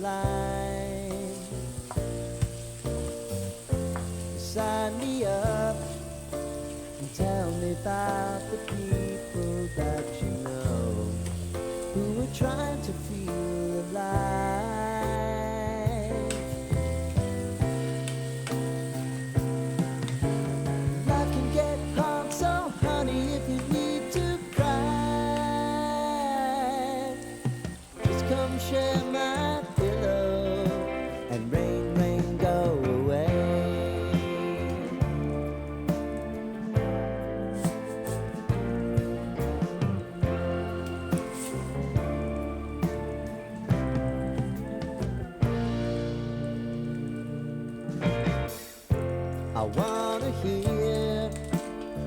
line. Sign me up and tell me about the people that you know who are trying to feel alive. Life can get hard, so honey, if you need to cry, just come share my pillow and rain, rain, go away. I wanna hear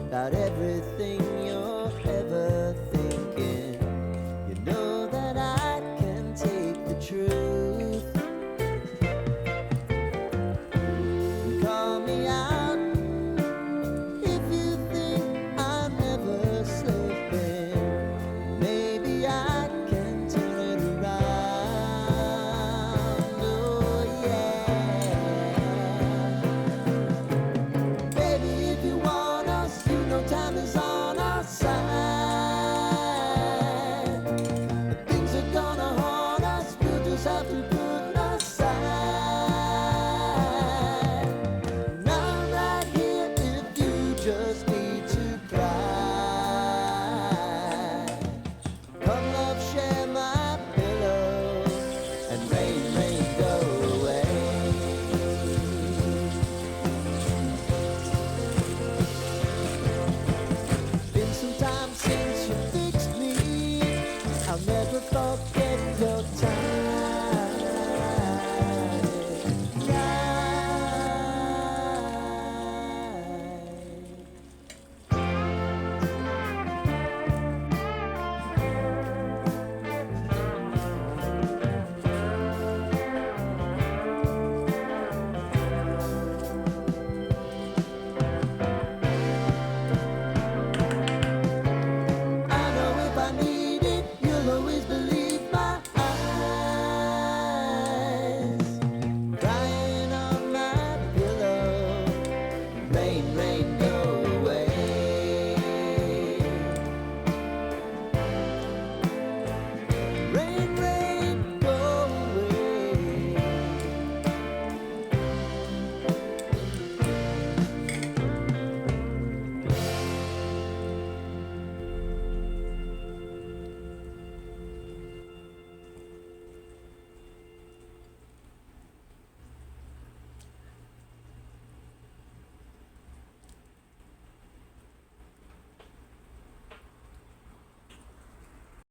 about everything you're ever thinking. You know that I can take the truth. Call me out if you think I'm never slipping. Maybe I can turn it around. Oh yeah. Baby, if you want us, you know time is on our side. But things are gonna haunt us, we'll just have to put aside. And I'm right here if you just need to cry. Come love, share my pillow, and rain, rain, go away. Been some time since you fixed me. I'll never forget your time. I know if I need it, you'll always believe.